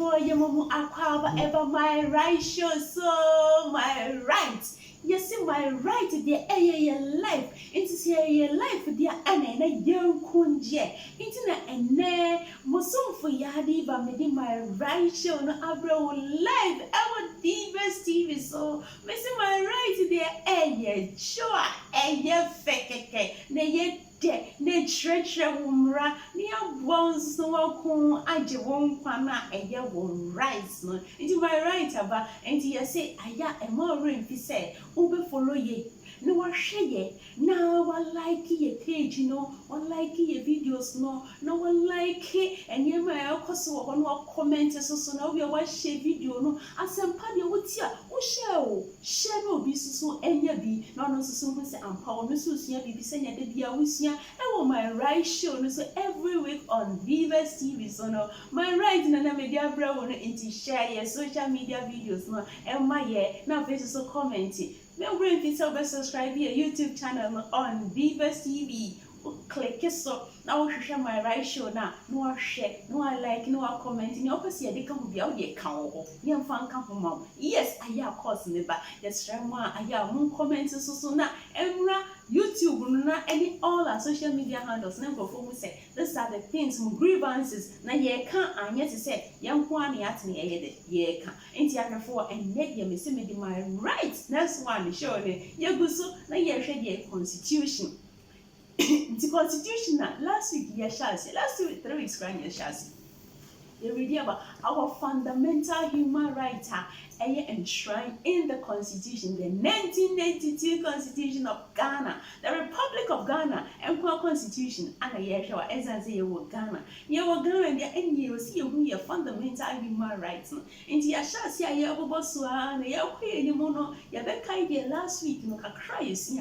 for your mom aqua ever my right show, so my right. Yes, my right, dear, your life. Into your life, dear Anna, and a young kunje. Into a ne, Mosum for Yadi, but me my right show, no abro life. Our divas TV, so missing my right, dear, sure, fake, ne ne treasure wumra ni abons no wakun aje won kwana eye won rice no nti my right aba nti you say aya e mo rain fi say ube follow ye no wa hweye na wa like ye page no wa like ye videos no wa like enye ma e koso wo no comment so na we wa share video no asempa de wotia wo share no bi so enye bi na no so ho say ampa wo no so sua bi senya de bia wo sua e my right show no so every week on Viva's TV so no my right na media bra wo no into share your social media videos no e ma ye na face so commenting me bring this over subscribe your YouTube channel on Viva's TV. Click it so now share my right show now no share no like no comment no person dey come be how dey kan wo yem fan kan ho mam yes aya course me ba yes share ma aya mun comment so na emra YouTube na any all our social media handles na go for say these are the things my grievances na ye kan anya to say yem ko an ya tene ye kan enti ahwefo enye ye me say me di my right next one show ne ye guso na ye hwe the constitution. The constitution last week, last 3 weeks, they read about our fundamental human rights are enshrined in the Constitution, the 1992 Constitution of Ghana, the Republic of Ghana, and Constitution, and a year show as I say you Ghana. You were Ghana, and you see who your fundamental human rights. And you shall see a year of Bosua, and you queer you mono, you bet idea last week, no, a cry you see,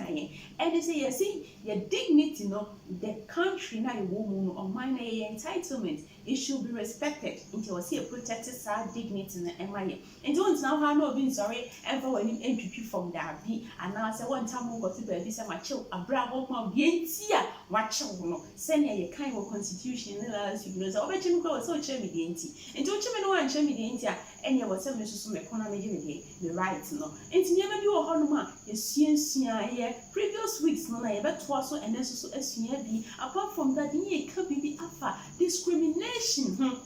and they say, you see, your dignity, no, the country now, you woman or minor entitlement, it should be respected until I see a protected dignity in my and don't now have no been sorry ever when you entry from that be and now say one time we got to be some chill a bravo mom yentia watch no send ye kind of constitution in the last few years over chim go so chemi the enti and don't you know and chemi the entia and ye was some so economy the right no and never be a honoma ye previous weeks no na ye beto so and so asua bi apart from that ye can be afa discrimination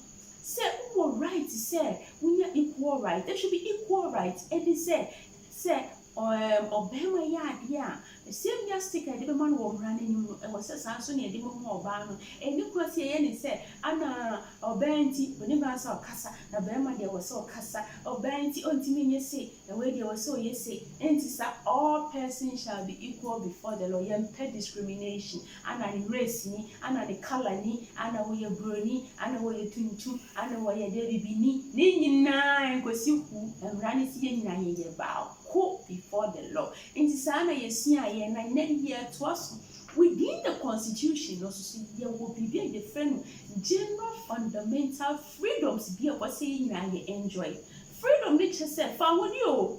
say who right say we are equal right there should be equal right and they say obema ya the same year sticker the man was running you was so near the more ban and you could say any say ana obenti when you answer kasa na bema there was so kasa obenti ontimi say the way there was so say and all persons shall be equal before the law and pay discrimination and race ni and the color ni and we brony and we tuntu and we baby ni nyina nkosi hu emrani si nyina ye ba before the law. In Tisana, within the constitution, also there will be different general fundamental freedoms be what saying I enjoy. Freedom nature said, found you.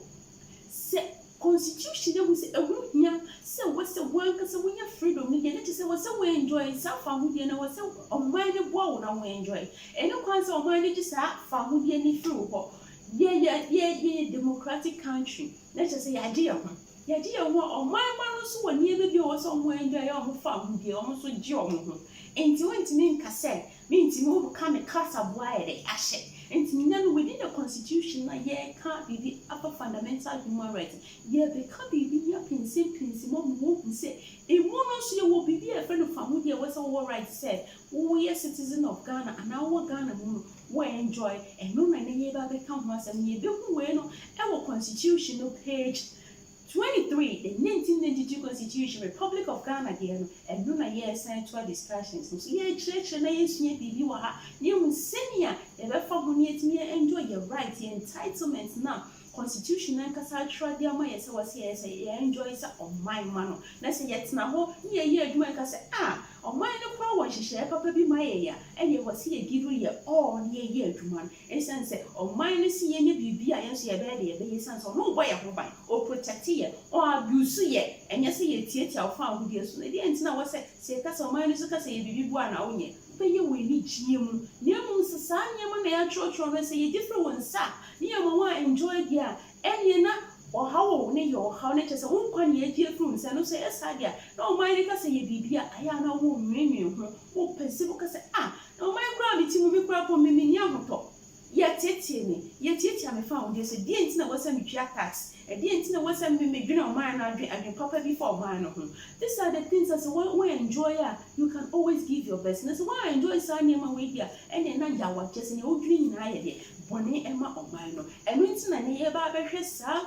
Say constitution, there was a root here. So what's the one because when you freedom, you get to say what's a way enjoy self found you know what's a mind of wow now we enjoy. And no concern of mind just found any through. Yeah, democratic country. Let's just say idea. The idea of my man so near the door somewhere in the own farm, the almost with John. And to went to mean cassette means you move come a class of wire asset. And to me, within the constitution, can't be the upper fundamental human rights. Yeah, they can't be the principle, won't say. A woman will be a friend of family, was all right said. We are citizens of Ghana, and our Ghana we enjoy, and no man ever become once and ye do bueno, our constitutional page 23, the 1992 Constitution, Republic of Ghana, again, and no year central discussions. So, yeah, church and I see you are you senior, ever from me enjoy your right, your entitlements now. Constitution and Casatra, dear my yes, was here, say, enjoy it on my man. Let's say, yet now, yeah, you might say, on my no power, she share papa be my ear, and you was here give you all year to man. And sense, on mine see any baby, I am see a baby, a sense of no way of mine, or protect ye, or abuse ye, and you see a theatre found with you. So the end now was say, that's on mine is a say, baby, one, Pay we gym. Niamu Sasanya Mania Church or say different one, sir. Niama enjoy dear. And ye na or how ne your how nature sa one ye dear fruits and no say a sadia. No mind say ye be I am no woman who perceive say no my gravity will be crap on me yamoto. Yet me found this a dient in was a tax. A dient in was a me on mine and proper before mine. These are the things as one way enjoy. You can always give your best. That's why I enjoy signing my way here. And then I was just in your dream. I Bonnie Emma or mine. And winter and a barber, sir.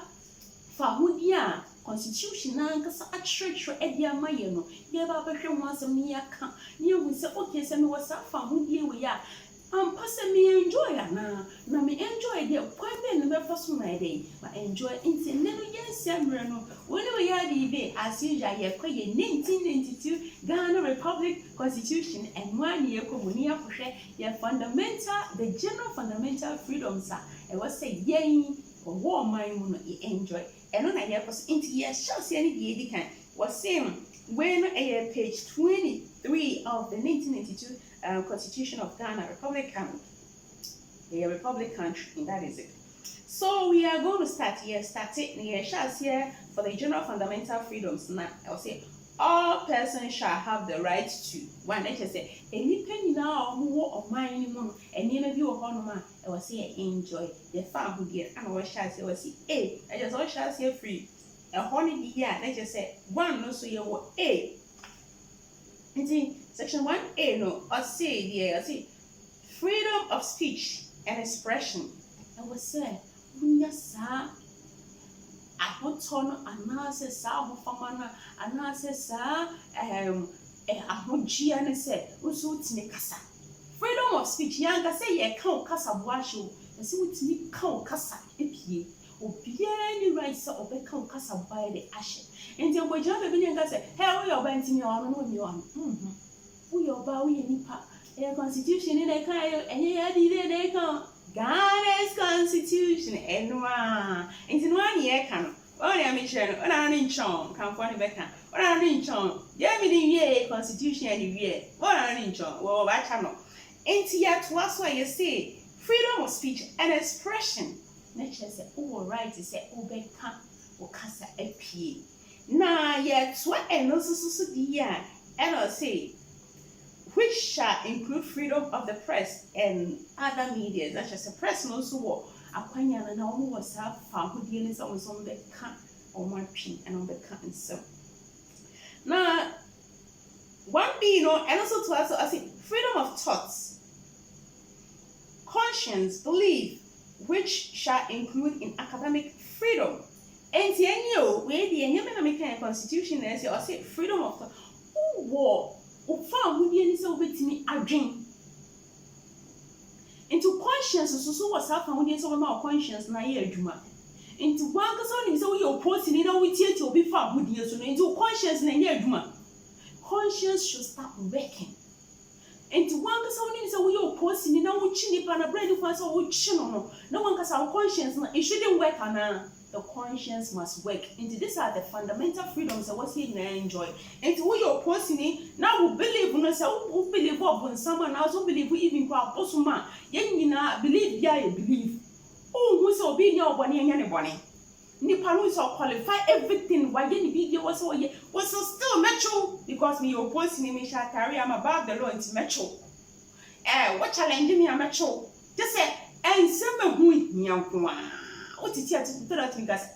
Fahudia, Constitution, and a church for Edia Mayeno. Ye barber once a mere camp. You will say, okay, send me what's up. Fahudia, we are. Person me enjoy na me enjoy the quite the first one day, but enjoy into never yes, Samuel. When we are the as usual, ye quite 1992 Ghana Republic Constitution and 1 year communia for your fundamental, the general fundamental freedoms are. I was say, yay, for war, my moon, enjoy. And on I was into yes, shall see any ye can was saying when a page 23 of the 1992 Constitution of Ghana, Republican, a republic country, that is it. So we are going to start here, here for the general fundamental freedoms. Now, I will say all persons shall have the right to. One, let's just say, any penny now more of mine, and you may be a honor, I will say enjoy the farm who get, and what shall say, was say, I just all shall say free. A honey year, let's just say, one no so you were A. Section 1A, no, I say, freedom of speech and expression. I was say, yes, sir. I put on another sir, Famana, another sir, I would Gianna say, who's with me, Cassa. Freedom of speech, young, say, ye can't Cassa Washu, and see what me can't Cassa, if ye, or any rights of the can't Cassa by the ashes. And the way John Began said, hell, you're banting me on when you are. We are bowing any part. A constitution in a kind, and ye did a come. Ghana's constitution, and one. In 1 year, can only a mission, or an inch on, come for the Becca, or an inch on. Yammy, ye, constitution, and ye, or an inch on, well, I cannot. And yet, what's why you say freedom of speech and expression. Nature said, oh, right, to say, oh, Becca, or Cassa a P. Now, yet, what and also so dear, and I'll say, which shall include freedom of the press and other media, such as the press and also what a quanya and almost have found who deals on the cat or marching and on the cat and so. Now, one being, and also to us, I say, freedom of thoughts, conscience, belief, which shall include in academic freedom. And you where the American Constitution is, I say freedom of thought. Who war? Who found who the so with me a dream? Into conscience, so what's happened when you saw my conscience, na year Juma. Into one person is all your posting in our theatre to be found with you, so into conscience, na year Juma. Conscience should start working. Into one person is all your posting in our chinny pan a bread for us or chin. No one can our conscience, it shouldn't work on. The conscience must work. Into these are the fundamental freedoms that was here and enjoy. And to what you're posting now we believe in us, who believe what someone else who believe we even for Bosuma. Yen believe, yeah, you believe. Oh, who's so being your bonny and bonny. Nippon so qualify everything. Why any video was so still metro because me your posting me shall carry I'm above the law into metro. What challenge me a metro? Just say, and some who in what is here to think as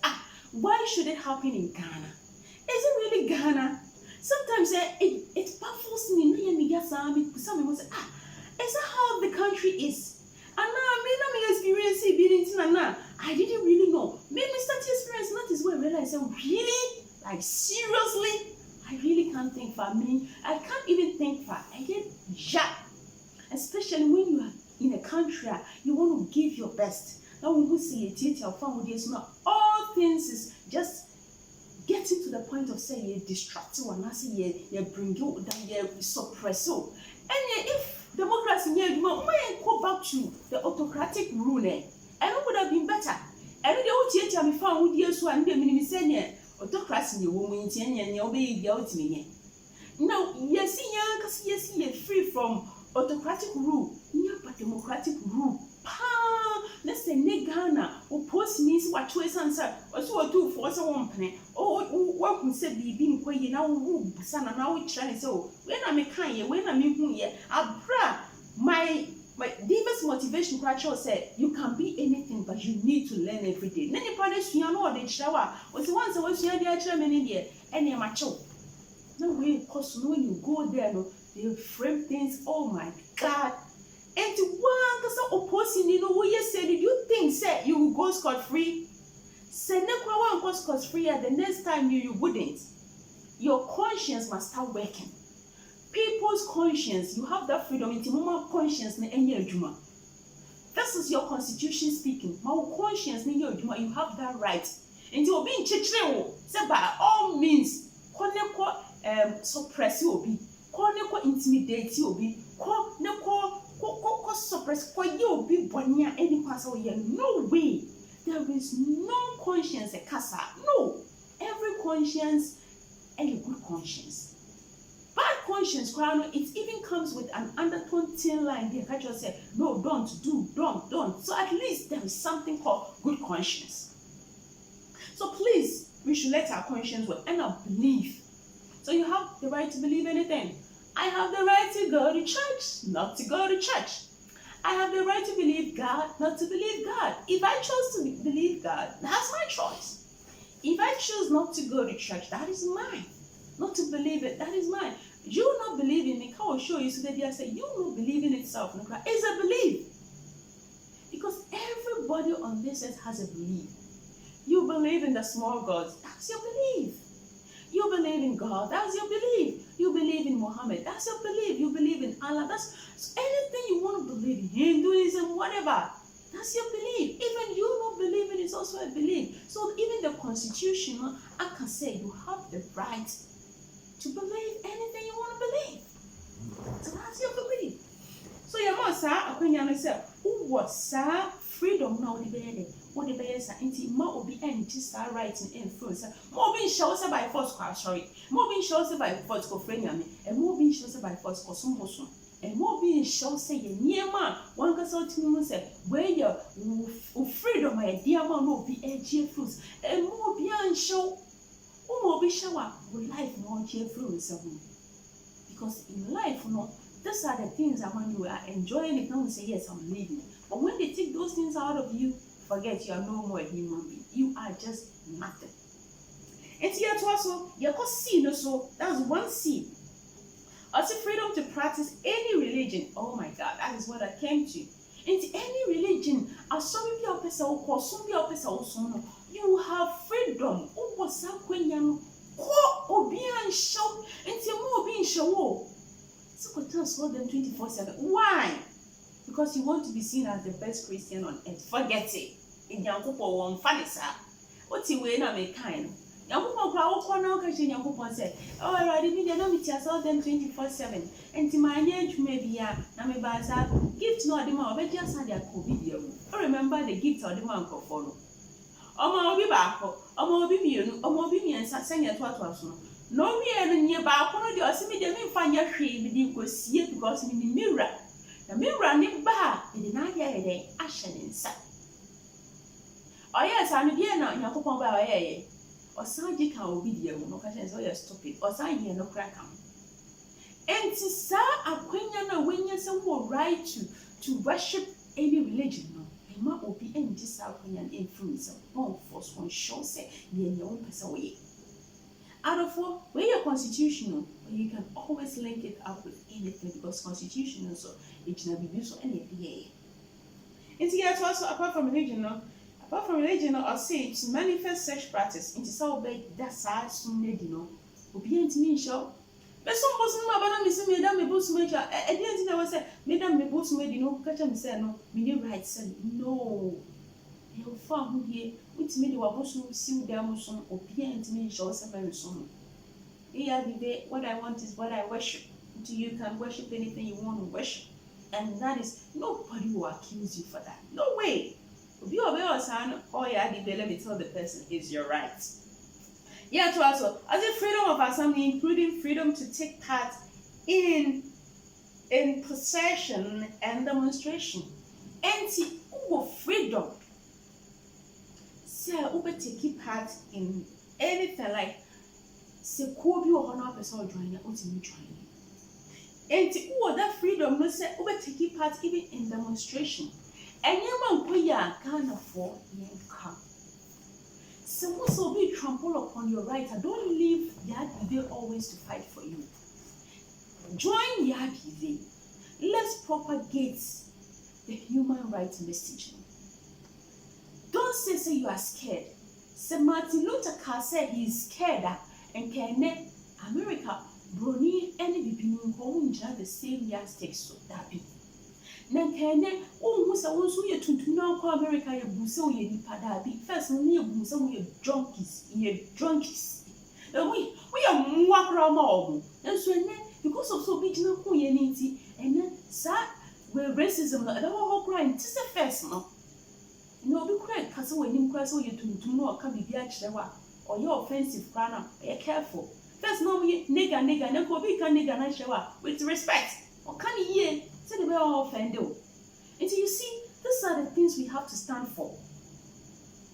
why should it happen in Ghana? Is it really Ghana? Sometimes it baffles me. Some will say, is that how the country is? And now I experience it. I didn't really know. Maybe start experience that is where I realized really, like seriously, I really can't think for me. I can't even think for I get jacked. Especially when you are in a country, you want to give your best. Now we will see a theater of family is not all things is just getting to the point of saying you're distracting one, I say you bring you down, you suppress you. And if democracy here, you might go back to the autocratic rule, and it would have been better. Every day, what theater we found with years one, the minimum autocracy, you won't and you'll be the ultimate. Now, yes, you're free from autocratic rule, but democratic rule. Let's say Ghana or post means what choice answer or so do for us a woman. Oh, what who said be being quay now, son, and now we try so. When I'm a kind, when I'm in here, my deepest motivation culture said you can be anything, but you need to learn every day. Many parents, you know, they shower was once I was here, the chairman in there, and you're macho. No way, because when you go there, no, they frame things. Oh my God. And to one because opposing, you know, what you said, did you think say you will go scot-free? Say never one go scot-free, the next time you wouldn't. Your conscience must start working. People's conscience, you have that freedom into more conscience than any juma. This is your constitution speaking. My conscience in your juma, you have that right. And you being chichrewo, say by all means, suppress you be, intimidate you be, suppress you be bonya any pass away. No way. There is no conscience a casa. No. Every conscience and a good conscience. Bad conscience, it even comes with an undertone thin line. The culture said, no, don't, don't. So at least there is something called good conscience. So please, we should let our conscience work and our belief. So you have the right to believe anything. I have the right to go to church, not to go to church. I have the right to believe God, not to believe God. If I chose to believe God, that's my choice. If I choose not to go to church, that is mine. Not to believe it, that is mine. You not believe in me, I will show you so that I say you not believe in itself. It's a belief. Because everybody on this earth has a belief. You believe in the small gods, that's your belief. You believe in God, that's your belief. You believe in Muhammad, that's your belief. You believe in Allah, that's so anything you want to believe in, Hinduism, whatever, that's your belief. Even you not believe in it's also a belief. So even the constitution, I can say you have the right to believe anything you want to believe. So that's your belief. So your mom say, I say, who was freedom now the baby? What the baby say? Inti ma obi enti sa right and influence. Mo being shows by force sorry. Mo being shows by force ko friend me. And mo being shows by force ko sumbosun. And mo being shows say ye near man. One can so to say where your freedom my dear man no be edgy fruits. And mo be show. Mo be shower life no influence. Because in life no. These are the things that when you are enjoying it, no one say yes, I'm living. But when they take those things out of you, forget you are no more a human being. You are just nothing. And here to also, you can see no so that's one C. Also freedom to practice any religion. Oh my God, that is what I came to. Into any religion, you have freedom. So them 24/7. Why? Because you want to be seen as the best Christian on earth. Forget it. In Yankupo won funny sir. What's the way na make kind? Yankupo crowd corner occasion Yankupo said, oh I didn't know me saw them 24/7. And to my age maybe na me baza gift no adima obe just had their video. I remember the gift or the man ko follow. Omo obi baako, omo obi mienu, omo obi miensa senya to aso. No me and near Bakono, the Osimi, the me find your tree with you go see it because in the mirror. The mirror nip bar in the night day, ashen inside. Oh, yes, I'm here now, Yakupon by or Saji can obey no question, so you're stupid, or sign here no crack. And to sir, a queen and when you're so right to worship any religion, no. And what will be any discipline influence of force one show say, near your own person away. Out of four, where you're constitutional, you can always link it up with anything because constitutional so it can be used for anything. And here also apart from religion, I'll say it's manifest such practice into so big that side soon you know. Obedient me show. But some person about me say madam me boss major. At the end I was say madam me boss major, you know, catch me say no, me right say no. You found here, which made you also see them some obedient me shows a very soon. Here the day, what I want is what I worship. You can worship anything you want to worship. And that is nobody will accuse you for that. No way. If you obey your son, oh yeah, let me tell the person is your right. Yeah, to also, as a freedom of assembly, including freedom to take part in in procession and demonstration. Enti uwo freedom. Say ube take part in anything like se ko bi wo hono person join ya ultimate join. Enti uwo that freedom no say ube take part even in demonstration. Enyema nkoya Ghana for yenka. So also be trample upon your right. Don't leave Yadive always to fight for you. Join Yadive. Let's propagate the human rights messaging. Don't say you are scared. Say Martin Luther King said he is scared and can America brony any beginning home the same yardstick so that be. Nankane who sa wonso ye tuntuna kwa America ye buso ye nipa da bi first no ye buso ye junkies and we are mwa kra ma omo enso ene because of so big na ko ye nti ene sa we racism na da ho crime ti se first no no bi kra ka se wani kra se ye tuntum no ka bibi a kire wa or ye offensive kra na be careful first no ye nigga na ko bi ka nigga na kire wa with respect or can ye say the way all offend you. And so you see, these are the things we have to stand for.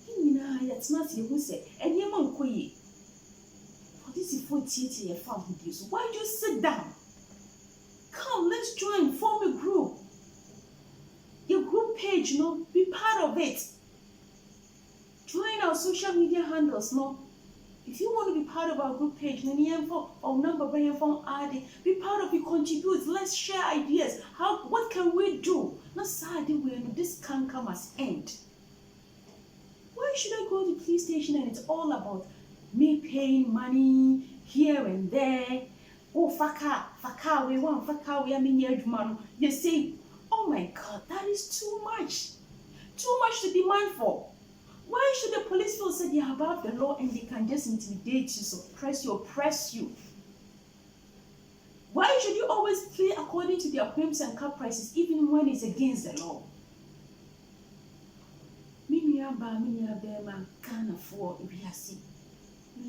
It's not you who say, and you won't quit. For this is 40 family. So why do you sit down? Come, let's join, form a group. Your group page, be part of it. Join our social media handles, If you want to be part of our group page, or number by your phone, be part of it, contribute. Let's share ideas. What can we do? Not sad when this can't come as end. Why should I go to the police station and it's all about me paying money here and there? Oh, faka, we man. You say, oh my God, that is too much. Too much to demand for. Why should the police feel that they are above the law and they can just intimidate you, suppress you, oppress you? Why should you always play according to their whims and caprices even when it's against the law? Ghana for Ibiasi.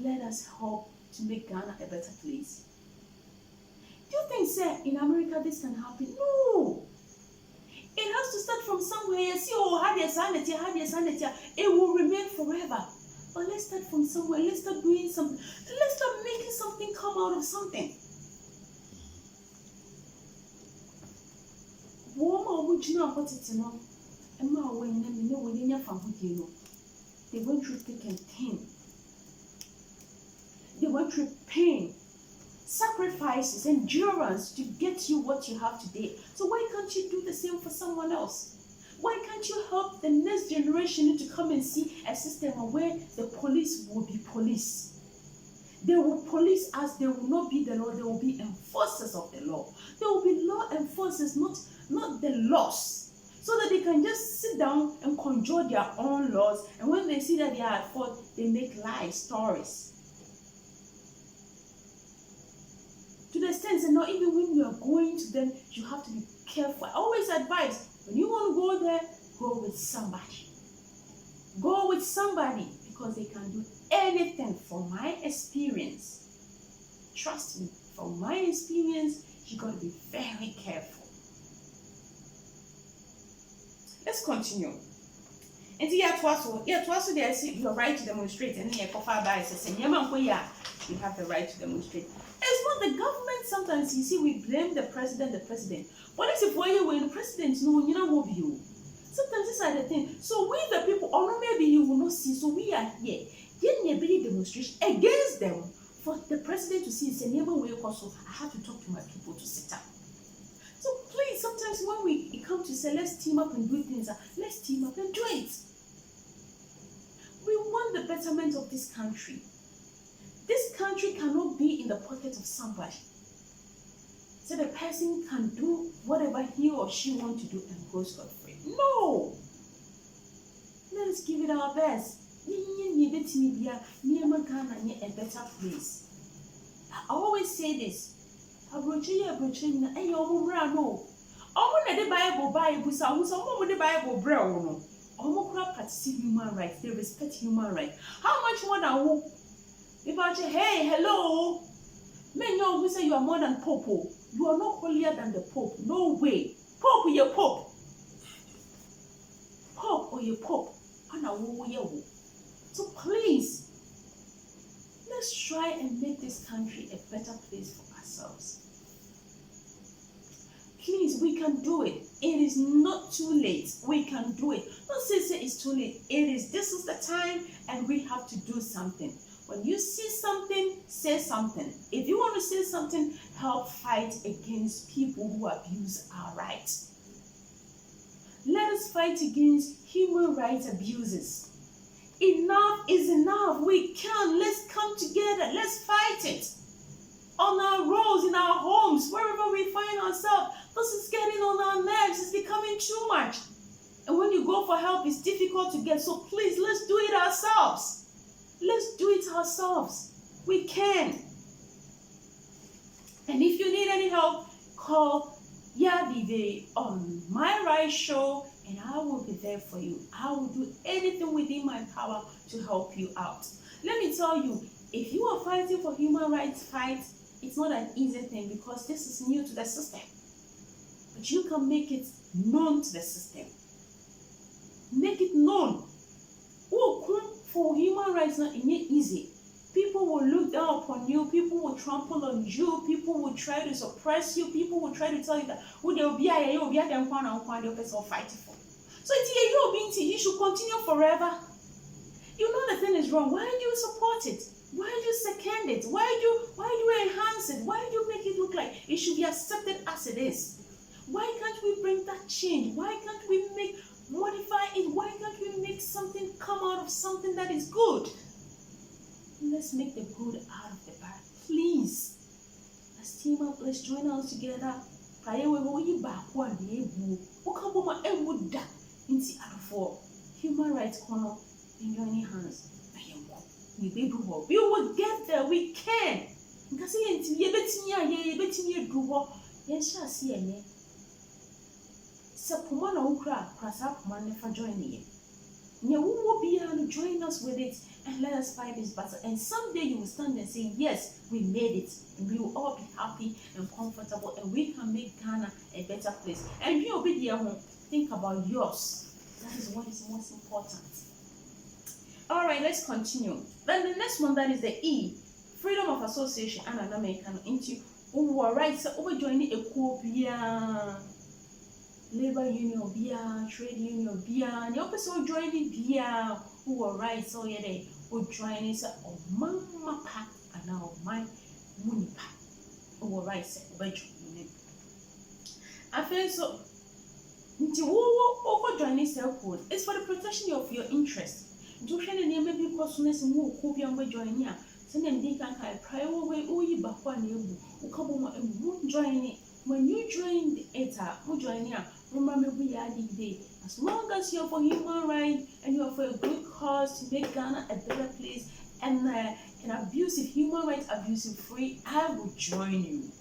Let us help to make Ghana a better place. Do you think, sir, in America this can happen? No. It has to start from somewhere. You see, had your sanity, it will remain forever. But let's start from somewhere. Let's start doing something. Let's start making something come out of something. They went through thick and thin. They went through pain, sacrifices, endurance to get you what you have today. So why can't you do the same for someone else? Why can't you help the next generation to come and see a system where the police will be police? They will police us. They will not be the law. They will be enforcers of the law. They will be law enforcers, not the laws. So that they can just sit down and conjure their own laws. And when they see that they are at fault, they make lie stories. To the extent that not even when you are going to them, you have to be careful. I always advise, when you want to go there, go with somebody. Go with somebody because they can do anything. From my experience, trust me, from my experience, you got to be very careful. Let's continue. And you have your right to demonstrate, and you have the right to demonstrate. It's not the government. Sometimes you see we blame the president. What is it for you when the president know you know what you? Sometimes these are the things. So we the people, or maybe you will not see. So we are here. Getting a big demonstration against them for the president to see. Say never way also. I have to talk to my people to sit up. So please, sometimes when we come to say let's team up and do things, let's team up and do it. We want the betterment of this country. This country cannot be in the pocket of somebody. So the person can do whatever he or she wants to do and go scot-free. No! Let us give it our best. Make a better place. I always say this. Bible, practice human rights. They respect human rights. How much more than who? People say, hey, hello. Men know who say you are more than popo. You are not holier than the Pope. No way. Pope or your Pope. Pope or your Pope. So please, let's try and make this country a better place for ourselves. Please, we can do it. It is not too late. We can do it. Don't say it's too late. This is the time, and we have to do something. When you see something, say something. If you want to say something, help fight against people who abuse our rights. Let us fight against human rights abuses. Enough is enough. We can. Let's come together. Let's fight it. On our roads, in our homes, wherever we find ourselves. This is getting on our nerves. It's becoming too much. And when you go for help, it's difficult to get. So please, let's do it ourselves. Let's do it ourselves. We can. And if you need any help, call Yadive on My Right Show, and I will be there for you. I will do anything within my power to help you out. Let me tell you, if you are fighting for human rights it's not an easy thing, because this is new to the system. But you can make it known to the system. Make it known. For human rights, not easy. People will look down upon you. People will trample on you. People will try to suppress you. People will try to tell you that they'll be fighting for. So you should continue forever. You know the thing is wrong. Why do you support it? Why do you second it? Why do you enhance it? Why do you make it look like it should be accepted as it is? Why can't we bring that change? Why can't we modify it? Why can't we make something come out of something that is good? Let's make the good out of the bad. Please. Let's team up. Let's join us together. Human rights corner in joining hands. We will get there. We can. Join us with it and let us fight this battle. And someday you will stand and say, yes, we made it. And we will all be happy and comfortable, and we can make Ghana a better place. And you will be there. Think about yours. That is what is most important. All right, let's continue. Then the next one, that is the E, freedom of association and an American into rights over joining a co labor union bia, trade union bia, and the opposite joining bia who were rights so yeah they would join is mama pa and now my munipa who were rights over joining. I feel so over joining code it's for the protection of your interest. Do share the name because soon more copy and join ya. Send them they can have prior way or you back one you won't join it. When you join it, who join ya? Remember we are the day. As long as you're for human rights and you're for a good cause to make Ghana a better place and an abusive human rights abusive free, I will join you.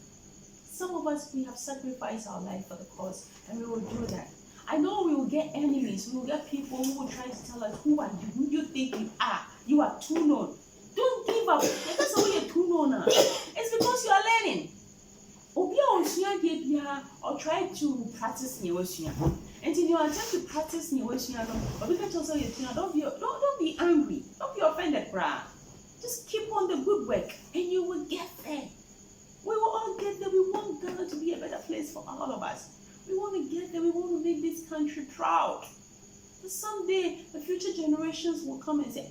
Some of us, we have sacrificed our life for the cause, and we will do that. I know we will get enemies. We will get people who will try to tell us, who are you? Who do you think you are? You are too known. Don't give up. That's why you're too known. It's because you are learning. Or try to practice Newosian. And in your attempt to practice Newosian, don't be angry. Don't be offended, brah. Just keep on the good work and you will get there. We will all get there. We want Ghana to be a better place for all of us. We want to get there. We want to make this country proud. But someday the future generations will come and say,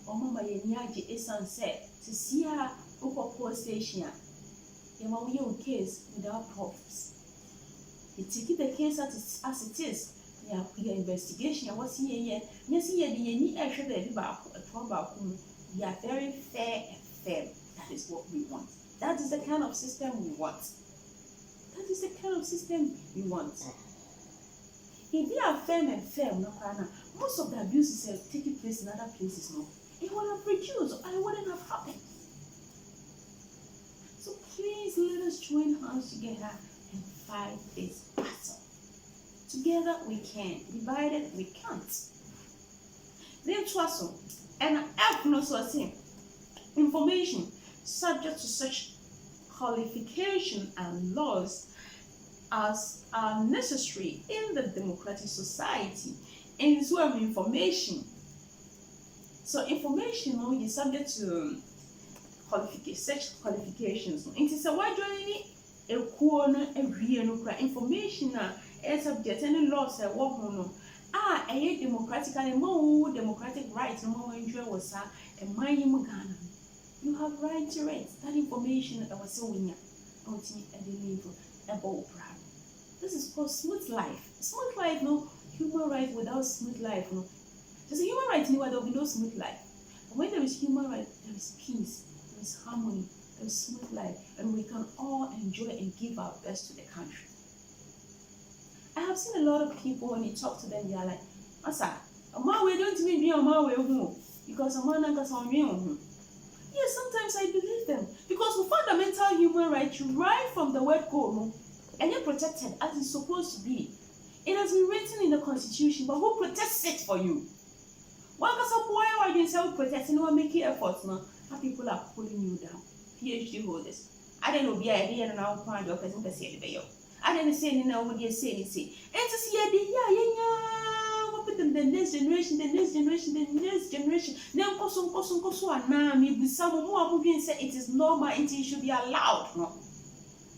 Mama Yenyaji is sunset to see her Uko station. Yama case without problems. You take the case as it is. Your investigation was here. Yes, you are very fair and fair. That is what we want. That is the kind of system we want. That is the kind of system we want. If they are fair and fair, most of the abuses are taking place in other places, no. It would have reduced, or it wouldn't have happened. So please let us join hands together and fight this battle. Together we can. Divided we can't. Then Twasso and F no so same. information subject to such qualification and laws as are necessary in the democratic society. And so information. So information is subject to such qualifications. It is a wide joining a corner every information is subject any laws a democratically more democratic rights more enjoy was a mining Ghana. You have right to it. That information I was so winning about this is called smooth life. Smooth life, no human right without smooth life, no. There's a human right anywhere, there will be no smooth life. And when there is human right, there is peace, there is harmony, there is smooth life, and we can all enjoy and give our best to the country. I have seen a lot of people when you talk to them, they are like, Asa, we don't mean be on my way home because a man has on me home. Yes, sometimes I believe them because for fundamental human rights, right from the word go, no, and you're protected as it's supposed to be. It has been written in the Constitution, but who protects it for you? One can say, why are you self protecting or making efforts now? How people are pulling you down. PhD holders. I don't know, be idea and now find your person to say the I didn't say any now what you say. And to see the next generation, the next generation, the next generation. Now, and now, maybe some more say it is normal, it should be allowed. No?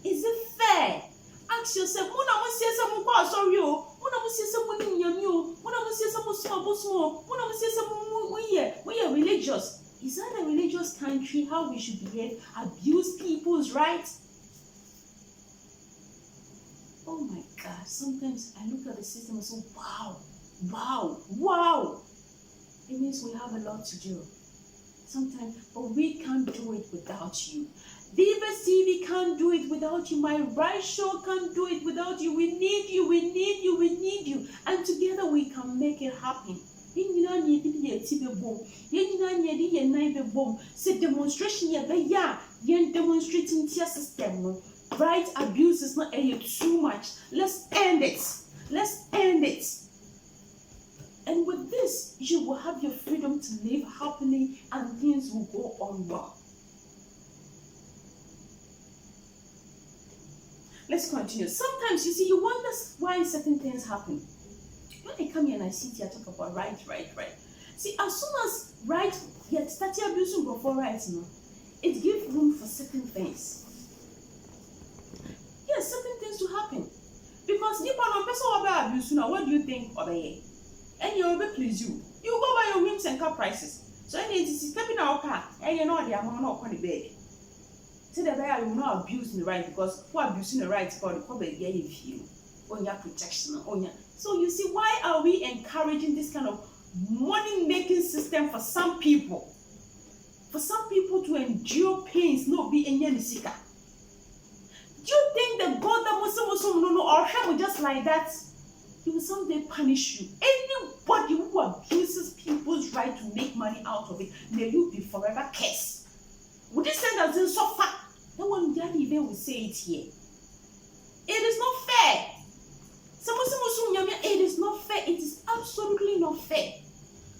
Is it fair? Ask yourself, when I was saying some more, sorry, when I was saying someone in you, when I was saying some small, when I was saying some we are religious. Is that a religious country? How we should behave? Abuse people's rights? Oh my God, sometimes I look at the system and say, wow. It means we have a lot to do. Sometimes, but we can't do it without you. Viva TV can't do it without you. My right show can't do it without you. We need you. And together we can make it happen. Say demonstration demonstrating tier system. Right abuse is not too much. Let's end it. And with this, you will have your freedom to live happily and things will go on well. Let's continue. Sometimes, you see, you wonder why certain things happen. When I come here and I sit here, I talk about right. See, as soon as right, yet start abusing before rights, it gives room for certain things. Yes, certain things to happen. Because if one person will abuse now, what do you think of it? And you will please you. You go buy your whims and car prices. So any is stepping our car, and you know the amount of money bed. See the bear will not abuse the right because who abusing the right for the public if you on your protection on your. So you see, why are we encouraging this kind of money making system for some people? For some people to endure pains, not be any sicker. Do you think the God that Muslim will just like that? He will someday punish you. Anybody who abuses people's right to make money out of it, may you be forever cursed. Would this send us in so far? No one even will say it here. It is not fair. It is not fair. It is absolutely not fair.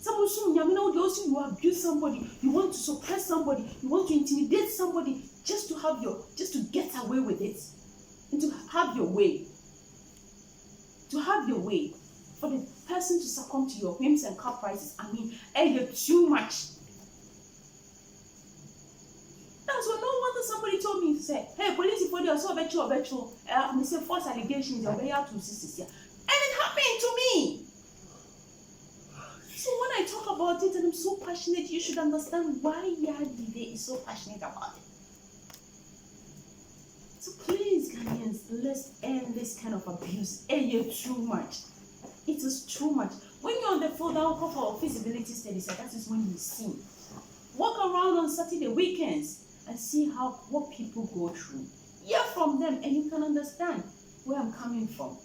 You abuse somebody, you want to suppress somebody, you want to intimidate somebody just to get away with it. And to have your way. For the person to succumb to your whims and caprices, you're too much. That's what no wonder somebody told me to say, hey, police for you, so bet you. I say false allegations, you're very out to sisters here. And it happened to me. So when I talk about it and I'm so passionate, you should understand why Yadi is so passionate about it. So please, Ghanaians, let's end this kind of abuse. You're too much. It is too much. When you're on the phone, down for feasibility studies, that is when you see. Walk around on Saturday weekends and see what people go through. Hear from them and you can understand where I'm coming from.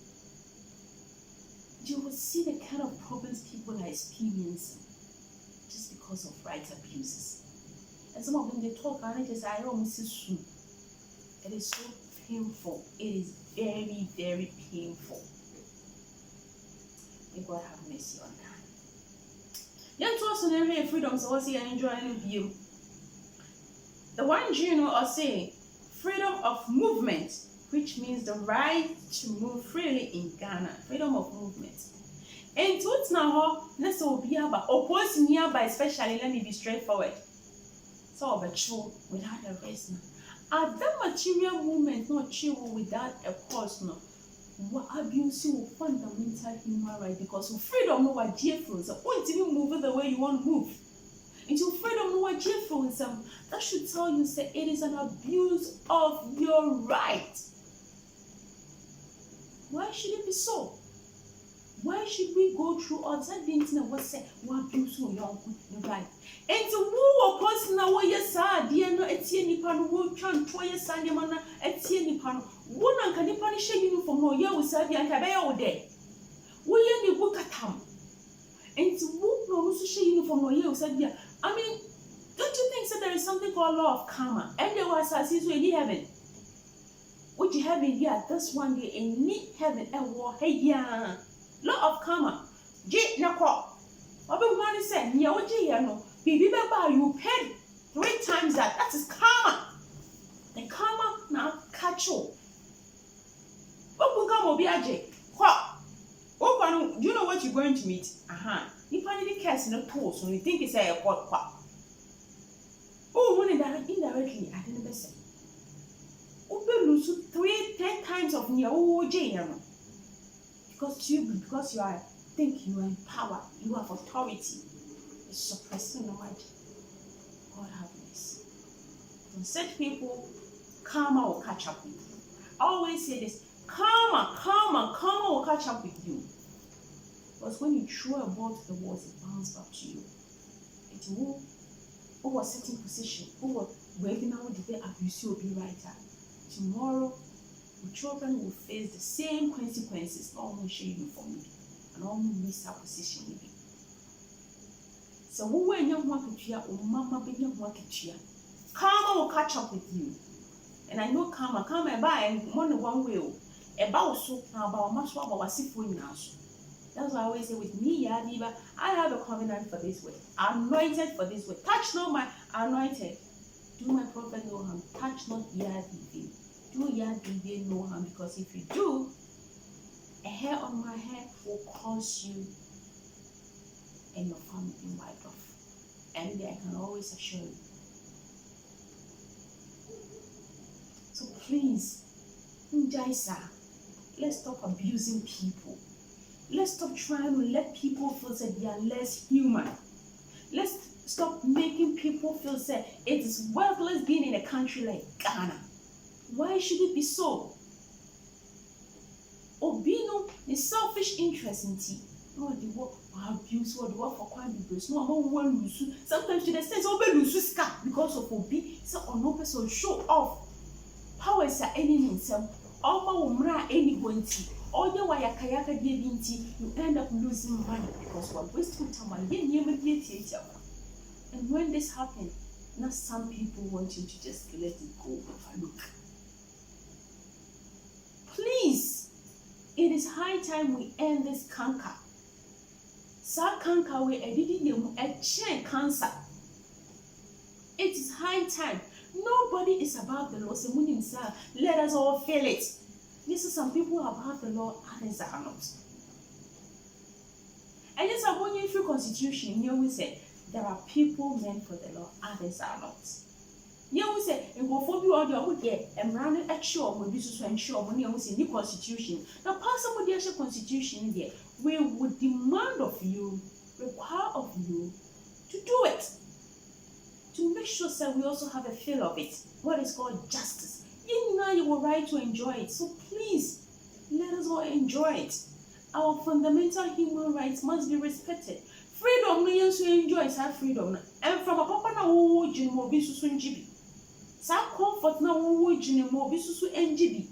You will see the kind of problems people are experiencing just because of right abuses. And some of them, they talk and they say, I almost see. It is so painful. It is very, very painful. May God have mercy on that. Young to us on every freedom, so what's here enjoying you? The one Juno are saying freedom of movement, which means the right to move freely in Ghana. Freedom of movement. And what's now, let's be about oppose nearby, especially let me be straightforward. So but true without a reason. Are the material movement not true without a cause? No. What abuse you fundamental human right? Because freedom no what difference. So won't even move the way you want to move. Into freedom no what difference. That should tell you say it is an abuse of your right. Why should it be so? Why should we go through all that things and what say what abuse your right? And to who of course now what you said, dear no etienne pan who can try a sandy man etienne pan. One can punish you for more year with Sabi and Cabay all day. We any book at him. And to who no shame for more year with Sabi. I mean, don't you think that there is something called law of karma? And there was as is in heaven. What you have in here this one day in need heaven and war hey yeah. Law of karma. J Nako. What the one said, no, Bibi Baba, you paid 3 times that. That is karma. The karma now catch you. What will come will be a J? Oh, do you know what you're going to meet? You find the cast in a tool, so you think it's a what? Oh, when indirectly, I didn't say. Open lose 10 times of near J. Because you are think you are in power, you have authority. It's suppressing the mind. God have mercy. When such people, karma will catch up with you. I always say this: karma will catch up with you. Because when you throw a ball to the walls, it bounces back to you. It will over a certain position, over wherever now they abuse you, will be right. Tomorrow, your children will face the same consequences. No one will show you for me, and all will miss our position with you. So who when you want to cheer, or mama be you want to cheer, karma will catch up with you. And I know karma and buy and one way. About so about much more about what now. That's why I always say with me, Yadiba, I have a covenant for this way. Anointed for this way. Touch not my anointed. Do my prophet no harm. Touch not Yadiba. Do Yadiba no harm. Because if you do, a hair on my head will cause you and your family being wiped off. And I can always assure you. So please, Njaisa, let's stop abusing people. Let's stop trying to let people feel that they are less human. Let's stop making people feel that it is worthless being in a country like Ghana. Why should it be so? Obino is selfish interest in tea. No, the work for abuse, or the work for crime abuse. No, I'm one lose. Sometimes to the sense of lose because of Obi. So on no person show off. Power is an enemy in some. All my anyone tea. All the way kayaka you end up losing money because we're wasting time and and when this happens, now some people want you to just let it go overlook. Please, it is high time we end this canker. Sa canker we a chain cancer. It is high time. Nobody is above the law. So let us all feel it. This is some people are above the law, others are not. And it's a one free constitution. You always say there are people meant for the law, others are not. You always say, and go for you all the would get and run a show will be so ensure money always in the constitution. Now, pass some of the actual constitution there, we would demand of you, require of you to do it. To make sure that we also have a feel of it, what is called justice. You know you were right to enjoy it, so please let us all enjoy it. Our fundamental human rights must be respected. Freedom means to enjoy our freedom, and from a papa na wo jini mo bi susu njibi. Sa comfort na wo jini mo bi susu njibi.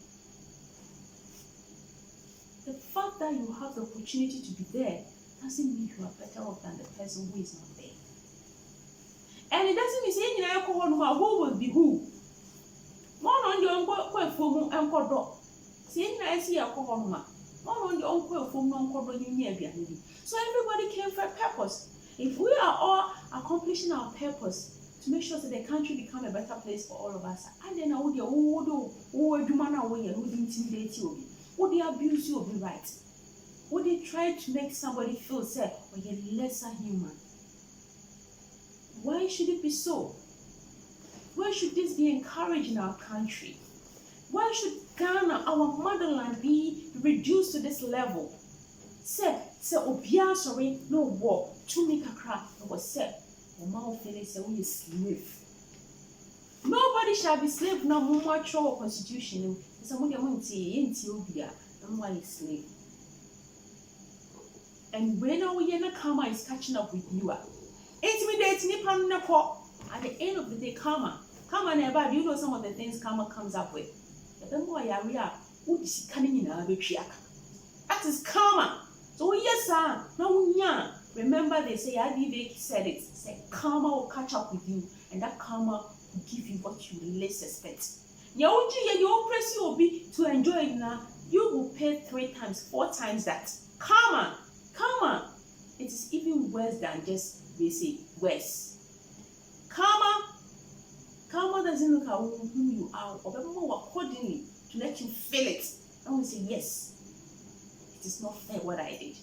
The fact that you have the opportunity to be there doesn't mean you are better off than the person who is not there. And it doesn't mean saying you know who will be who. One on your uncle for and cordon. Seeing I see a cohoma. One on your uncle for non cordon in. So everybody came for a purpose. If we are all accomplishing our purpose to make sure that the country become a better place for all of us. And then I would intimidate you, would they abuse you, be right? Would they try to make somebody feel say, or you're lesser human? Why should it be so? Why should this be encouraged in our country? Why should Ghana, our motherland, be reduced to this level? Say, Obia, sorry, no war, to make a crack, was said, or mouth say, we slave. Nobody shall be slave now, mutual constitution. Somebody won't say, ain't Obia, and why is slave. And when our karma is catching up with you, intimidating at the end of the day, karma never, do you know some of the things karma comes up with? That is karma. So yes, sir. Now, remember they say, Adivek said it. Say karma will catch up with you, and that karma will give you what you least expect. You press you be to enjoy it now. You will pay 3 times, 4 times that. Karma. It is even worse than just basic. Worse. Karma doesn't look at who you are, or more accordingly to let you feel it. And we say, yes, it is not fair what I did.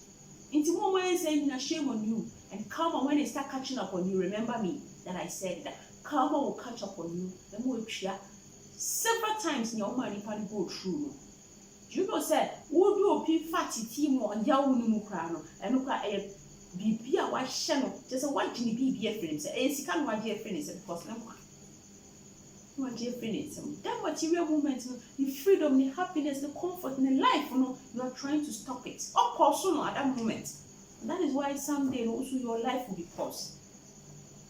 Into one way saying shame on you, and karma, when they start catching up on you, remember me that I said that karma will catch up on you. The more several times in your money can go through. You know, said, would you be fatty team on Yawunu Crano, and look at a BB, why channel, just a white BB friends, and she can't want dear friends, because no one. You want dear friends, that material moment, the freedom, the happiness, the comfort in the life, you are trying to stop it. Of course, at that moment. And that is why someday also your life will be paused.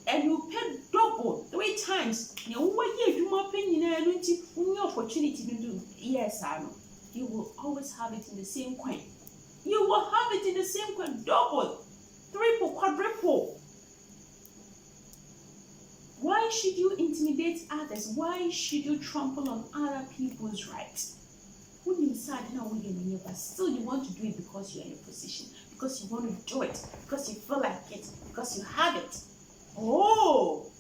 And you pay double 3 times. You opportunity to do. Yes, I know. You will always have it in the same coin. You will have it in the same coin, double, triple, quadruple. Why should you intimidate others? Why should you trample on other people's rights? When you decide now, but still you want to do it because you're in a position, because you want to do it, because you feel like it, because you have it. Oh,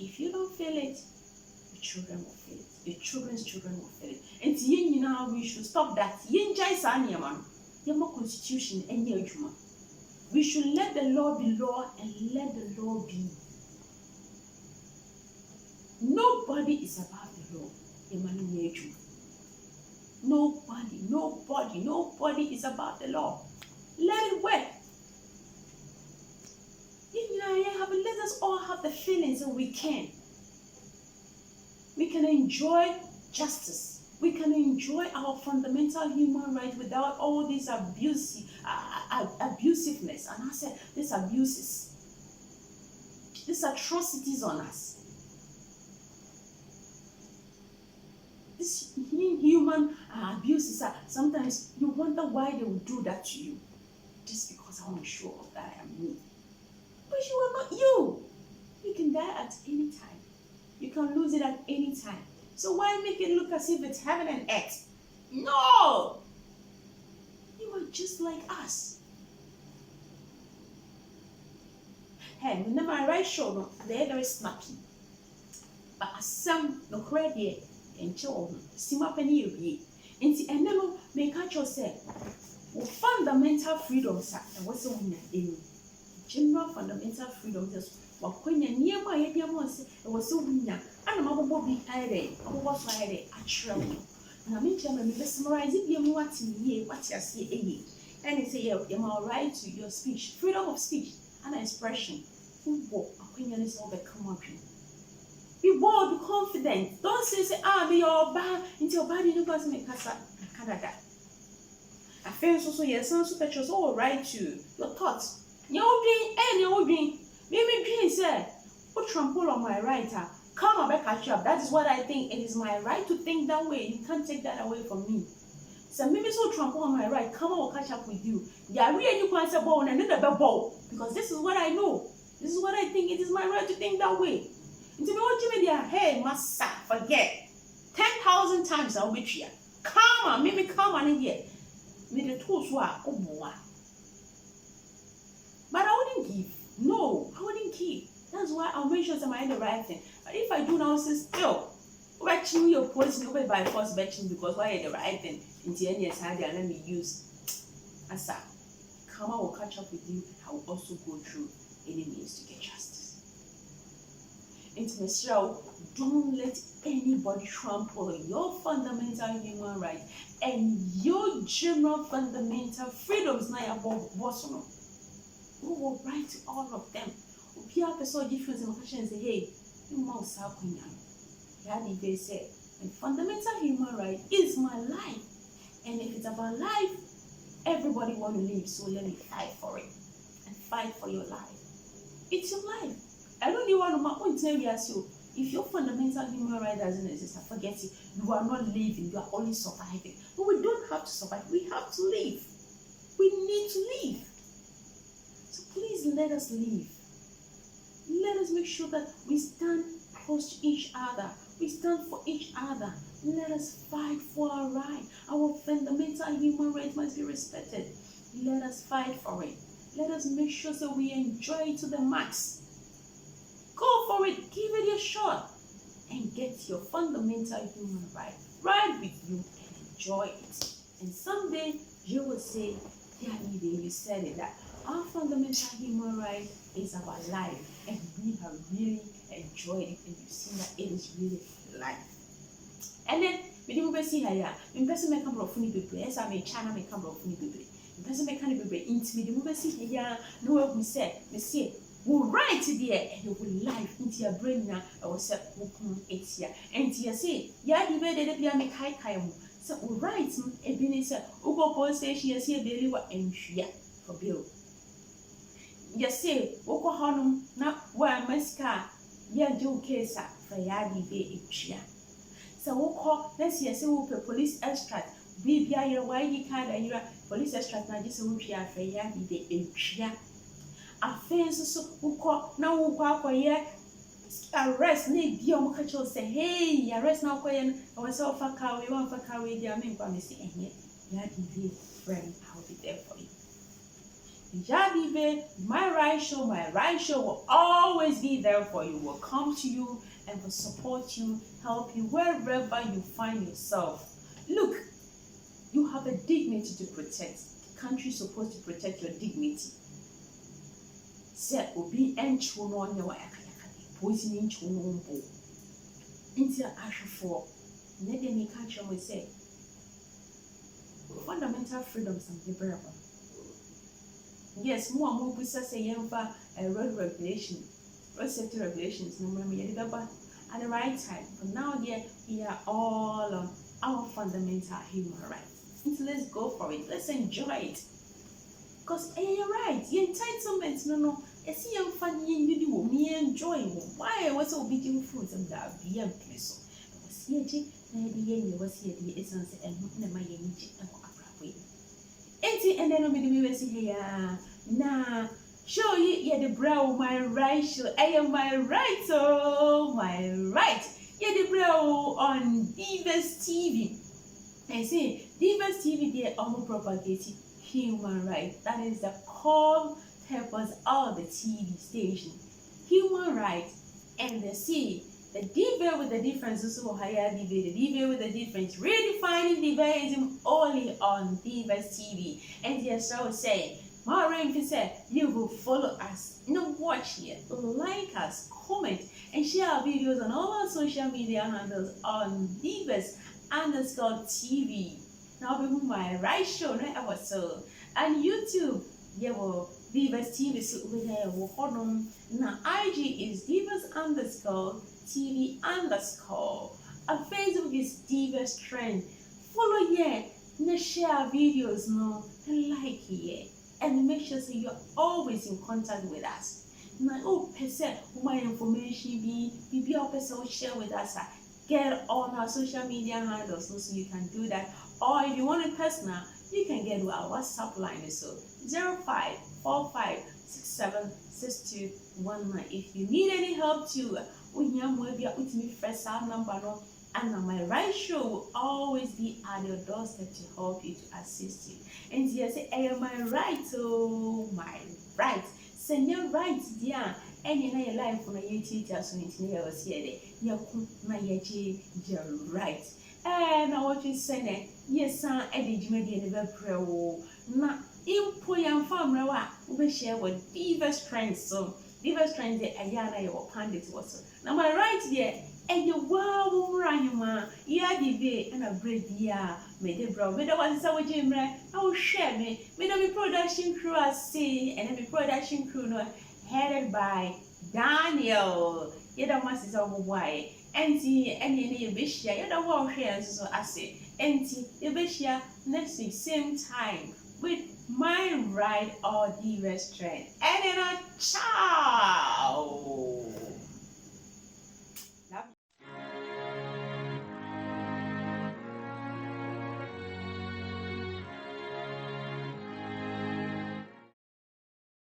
if you don't feel it, your children will feel it. Your children's children will feel it. And now we should stop that. Constitution and we should let the law be law and let the law be. Nobody is above the law. Nobody is above the law. Let it work. Let us all have the feelings that we can. We can enjoy justice. We can enjoy our fundamental human rights without all these abusiveness. And I said, these abuses, these atrocities on us. These inhuman abuses are sometimes you wonder why they would do that to you. Just because I want to show off that I am me. But you are not you. You can die at any time. You can lose it at any time. So why make it look as if it's heaven and earth? No! You are just like us. Hey, remember my right shoulder, they're very snappy. But as some no credit and chill, steam up and you and see, and then make catch yourself. Fundamental freedom, sir, and what's on in general fundamental freedom, just what when you're nearby, it was so winner. And I'm about to be Friday, over Friday, actually. And I mean, Chairman, summarize it, you're what you say, and it's you're right to your speech, freedom of speech and expression. Football, opinion is all the common. Be bold, be confident. Don't say, be your bad into your body, you guys make Canada. I feel so, yes, so that you're all right to your thoughts. You're doing, maybe dream said, put trample on my right. Come back catch up. That is what I think. It is my right to think that way. You can't take that away from me. So maybe so trample on my right. Come on, will catch up with you. Yeah, really you can't say ball and another ball. Because this is what I know. This is what I think. It is my right to think that way. And to be what you mean, hey, massa, forget. 10,000 times I'll be here. Come on, maybe come on in here. Maybe the tools were but I wouldn't give. No, I wouldn't give. That's why I'll make sure that I'm the right thing. But if I do now, say still, watching your post, nobody by force batching because why the right thing in the end, yes, let me use as a karma will catch up with you, and I will also go through any means to get justice. Intimacy, don't let anybody trample on your fundamental human rights and your general fundamental freedoms. Now, who will write to all of them? If you have a sort of difference in question and say, hey, you must have they say, and fundamental human right is my life. And if it's about life, everybody want to live, so let me fight for it and fight for your life. It's your life. I don't even want to tell you, if your fundamental human right doesn't exist, I forget it. You are not living, you are only surviving. But we don't have to survive, we have to live. We need to live. So please let us live. Let us make sure that we stand close to each other. We stand for each other. Let us fight for our right. Our fundamental human rights must be respected. Let us fight for it. Let us make sure that we enjoy it to the max. Go for it. Give it a shot. And get your fundamental human right with you and enjoy it. And someday you will say, yeah, you said it, that our fundamental human right is our life. And we have really enjoyed it. And you see that it is really life. And then, we didn't see here. In person, may come from people. Yes, I may channel may come from people. In person, may kind of be intimate. You see here. No one will say, will write there and you will life into your brain now. I will say, welcome it here. And you say, yeah, you better be a make high kayamu. So, will write a business. Ugo post station, you see a baby what Enshrined for bill. You say, Oko Honum, not where my scar, ya do case for Yadi be Enshrined. So, Oko, let's see, say, we'll police extract. Be your why you can't and your police extract now just a week for Yadi be Enshrined. Offense so Oko, now Oko, yeah. Arrest need be on catch say, hey, arrest now, Koyan, I was so far car, we want for car with your main promise, and yet, Yadi friend, I'll be there for you. Yadi, my right show will always be there for you, will come to you and will support you, help you wherever you find yourself. Look, you have a dignity to protect. The country is supposed to protect your dignity. Say, Obi enchun on your poisoning chun into ash for. Let me catch you say fundamental freedoms and liberalism. Yes, more business say road regulation, road safety regulations, no matter at the right time. But now we are all on our fundamental human rights. So let's go for it. Let's enjoy it. Because you're right, your entitlement, no, I see you funny you do me enjoying. Why was so beating fruits and that be a place? I was here, I was here, the essence and my and then we see here. Nah, show you the brow, my right show. I am my right, so my right. The brow on Divas TV. I say Divas TV, they are propagating human rights. That is the core purpose of the TV station. Human rights, and they see the diva with the difference, also higher diva, the diva with the difference, redefining divaism only on Divas TV. And yes, I was saying, my rank said, you will follow us, watch here, like us, comment, and share our videos on all our social media handles on Divas_TV. Now, be my right show, right? I was so, and YouTube, Divas TV, so over there, now IG is Divas_TV_. And Facebook is Divas Trend. Follow and share videos, and like here. And make sure you're always in contact with us. Now, my information be your person share with us. Get on our social media handles so you can do that. Or if you want it personal, you can get our WhatsApp line, so 0545676219. If you need any help too, number and my right show will always be at your doorstep to help you, to assist you. And yes, I am my right, my right. Send your right, dear, ɛne na yɛ life no yɛtiatia so no nti na yɛwɔ sɛ yɛde yɛko na yɛgye yɛ right na wɔtwe sɛ nɛ yɛsan de dwumadie no bɛbrɛ wo na mpo yɛmfa mmerɛ wo a wobɛhyia wɔ divers trends so divers trends de ɛyɛ a na yɛwɔ pandit wɔ so na my right deɛ ɛyɛ waa wo mmra ahema yɛade be ɛna berɛ bi a mede brɛ wo mede wase sɛ wogye mmerɛ na wohwɛ me mede me production crew ase ɛne me production crew no headed by Daniel yɛda mo ase sɛ wɔboaeɛ ɛnti ɛne ne yɛbɛhyia yɛda wo a wohwɛ yɛn nso so ase ɛnti yɛbɛhyia next week same time with my right or divers trend and then ciao.